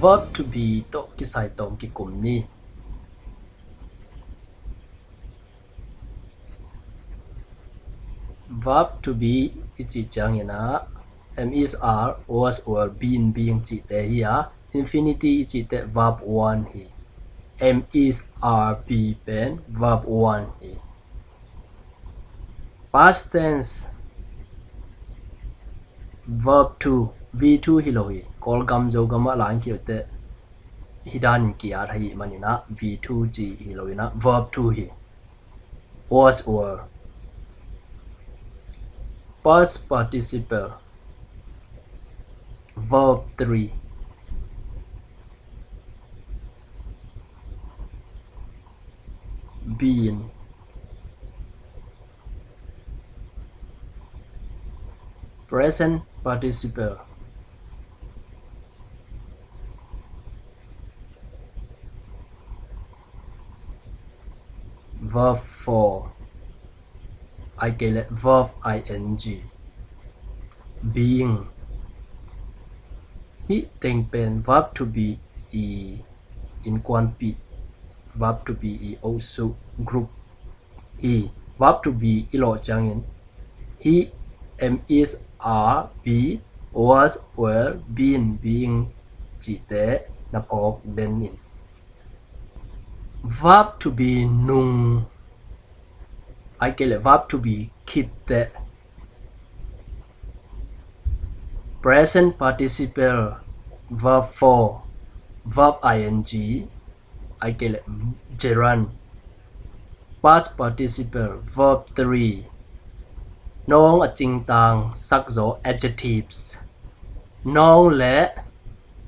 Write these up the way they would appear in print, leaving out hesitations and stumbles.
verb to be โตกิใส่ตรงกิกลุ่มนี้ verb to be อีจีจังยนะ am is are was or been being จีเตฮีย infinity อีจีเต verb 1 ฮี am is are be เป็น verb 1 ฮี past tense verb 2 v2 hi lo hi kol gam jo gama line ki te hidan ki ar hi manina v2 ji hi lo na verb 2 hi was or past participle verb 3 been present participle verb 4 I get verb ing being ฮิเต็งเป็น verb to be e in กวนปี verb to be e also group e verb to be อีโลจังยิน he am is are be was were been being จีเตนับออกเดนนิน verb to be นุง I get verb to be คิดเต present participle verb 4 verb ing I get gerund past participle verb 3น้องจริงตังสักโซ adjectives น้องและ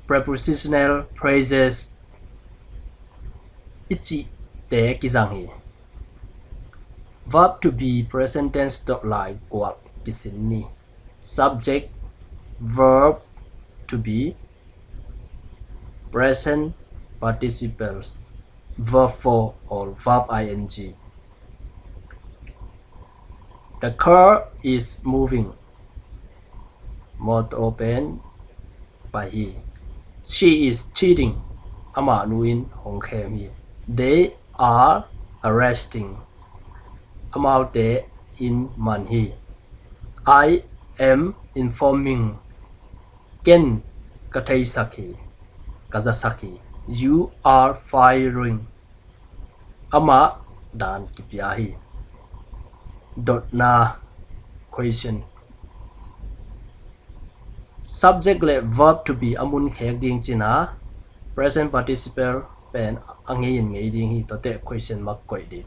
prepositional phrases อิจิเตกิจังฮี verb to be present tense ตกลายกว่ากิสินนี้ subject verb to be present participles verb 4 or verb ing the car is moving mouth open by he she is cheating ama nuin hong khem hi they are arresting amao te in man hi I am informing ken kathai sakhi kazasaki you are firing ama dan kipya hi dot na question subject le verb to be amun khek ding china present participle pen angein ngei ding hi tote question mark koi di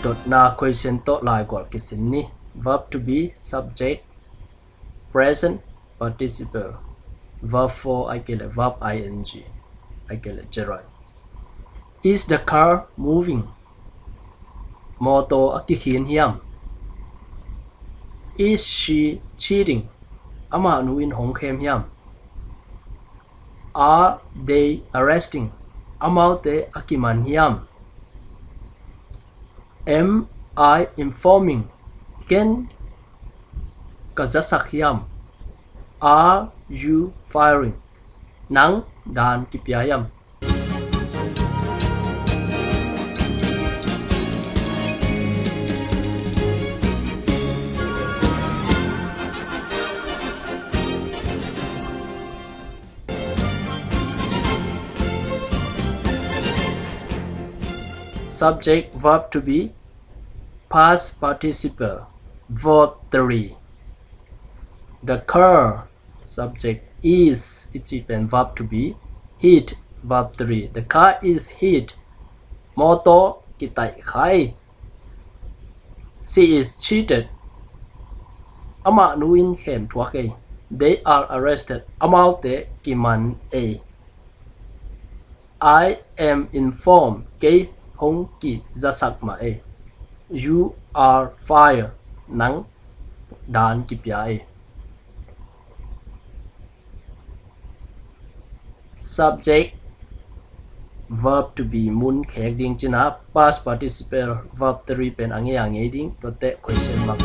dot na question to lai gol kisin ni verb to be subject present participle verb 4 I get a verb ing I get a gerund is the car moving moto akikhin hiam is she cheating ama nuin hong khem hiam are they arresting amau te akiman hiam am I informing ken kazasak hiam are you firing nang dan kipyayam subject verb to be past participle verb 3 the car subject is pen verb to be hit verb 3 the car is hit moto kitai khai she is cheated ama nuin khem thua ke they are arrested amau te kiman a I am informed ke hong ki zasak ma e you are fired nang dan kipya e subject verb to be mun khek ding china past participle verb 3 pen ange ding to te question mark.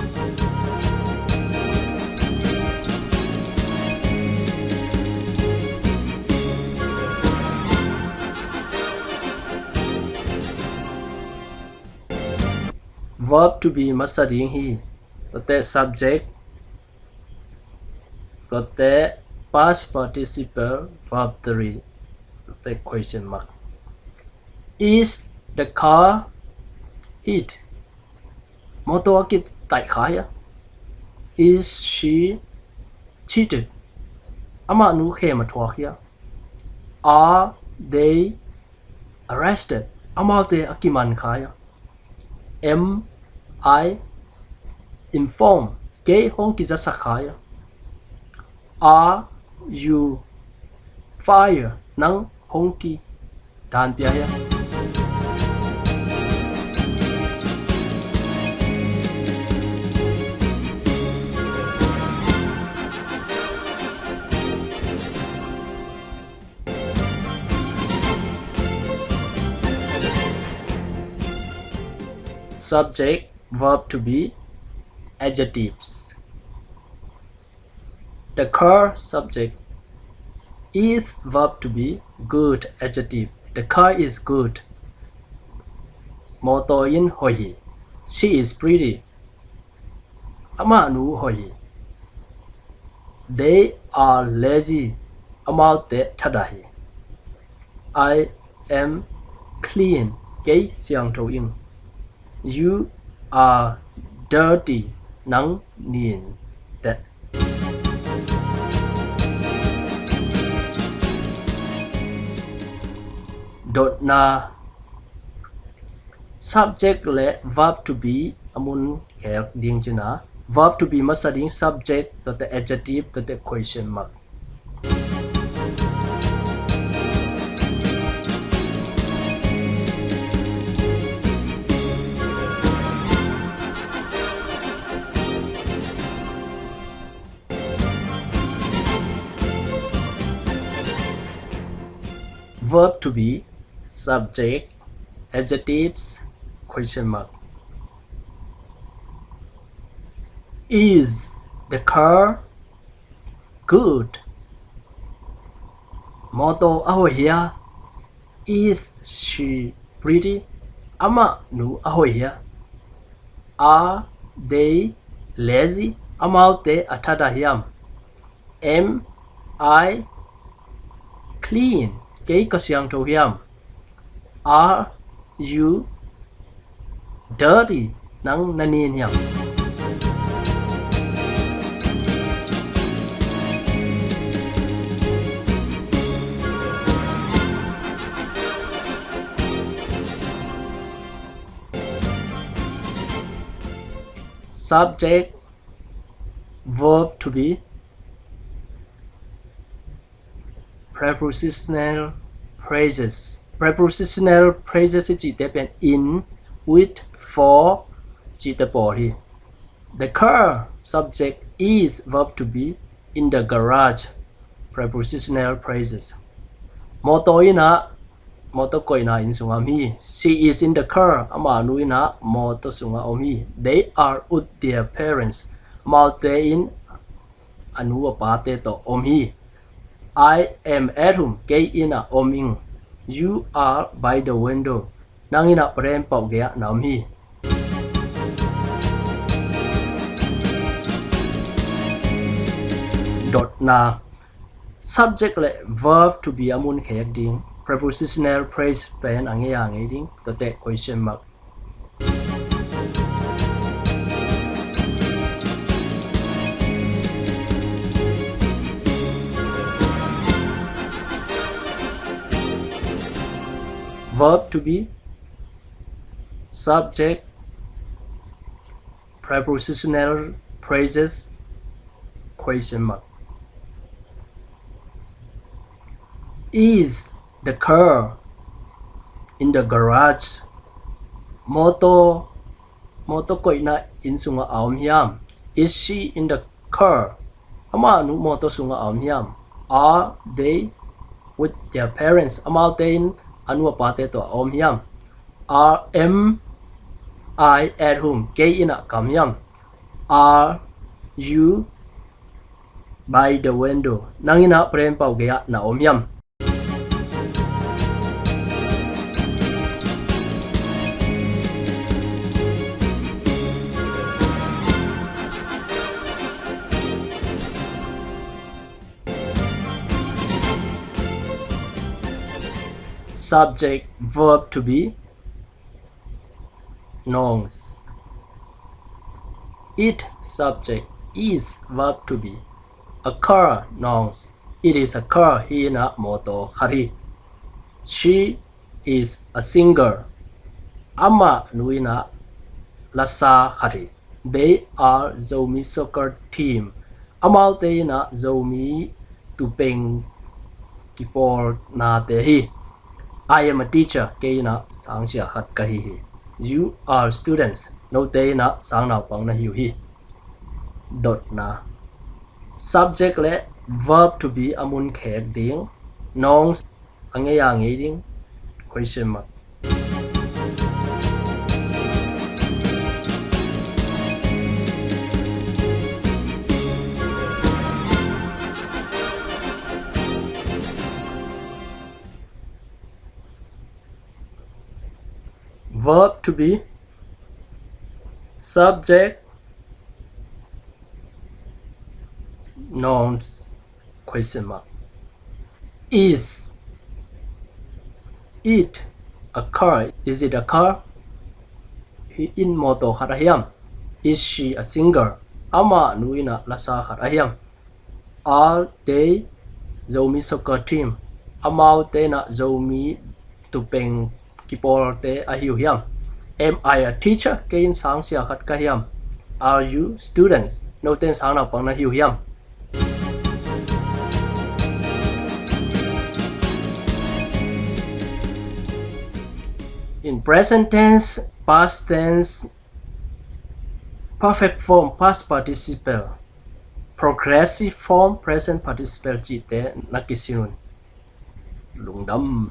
Verb to be masa ding hi to te subject to te past participle verb 3 to te question mark. Is the car hit? Motor kit tại khái. Is she cheated? Ama nu khe ma thwa khia. Are they arrested? Ama te akiman khaya. Am I informed? Ke hong ki jasa khaya. Are you fired? Nang hong ki dan pia ya. Subject, verb to be, adjectives. The car subject is verb to be, good adjective. The car is good. Moto in hohi. She is pretty. Ama nu hohi. They are lazy. Ama te thadahi. I am clean. Ke siang thâu in. You are dirty. Nang nien te. Dot na subject le verb to be amun khek ding china. Verb to be masa ding subject to the adjective to the question mark. Verb to be, subject, adjectives, question mark. Is the car good? Moto ahoy here. Is she pretty? Ama nu ahoy here. Are they lazy? Ama te atada hiam. Am I clean? Ke kasyang to hiam. Are you dirty? Nang nanin hiam. Subject, verb to be, prepositional phrases. Prepositional phrases chỉ depend in, with, for chỉ te po hi. The car subject is verb to be, in the garage. Prepositional phrases. Moto ina moto ko ina in sunga mi. She is in the car. Ama nu ina moto sunga omi. They are with their parents. Ama te in anu apa te to omi. I am at home. Ke ina oming. You are by the window. Nang ina prem pau gea na omi. Dot na subject le verb to be amun khek ding. Prepositional phrase pen ange ding to te question mark. Verb to be, subject, prepositional phrases, question mark. Is the car in the garage? Moto ko ina in sunga aom hiam. Is she in the car? Ama nu moto sunga aom hiam. Are they with their parents? Ama te in anua pate to om hiam. Are am I at home? Ke ina kam hiam. Are you by the window? Nangina prem pau gaya na om hiam. Subject verb to be nouns. It subject is verb to be. Occur nouns. It is occur hina moto khari. She is a singer. Ama nuina lasa khari. They are Zomi soccer team. Amal te na Zomi tupeng kipor na theih. I am a teacher. Ke na sang sia khat kahi. You are students. No te na sang na pang na hiu hi. Dot na. Subject le verb to be amun khek ding. Nouns angeya nge ding. Question mark. Verb to be subject nouns question mark. Is it occur? Is it occur? In moto kharahiyam. Is she a singer? Ama nuina lasa kharahiyam. Are they Zomi soccer team? Amau te na Zomi tupeng kipor te ahiu hiam. Am I a teacher? Kein sang sia khat kahiam. Are you students? No ten sang na pang na hiu hiam. In present tense, past tense, perfect form, past participle, progressive form, present participle jite nakisinun. Lungdam.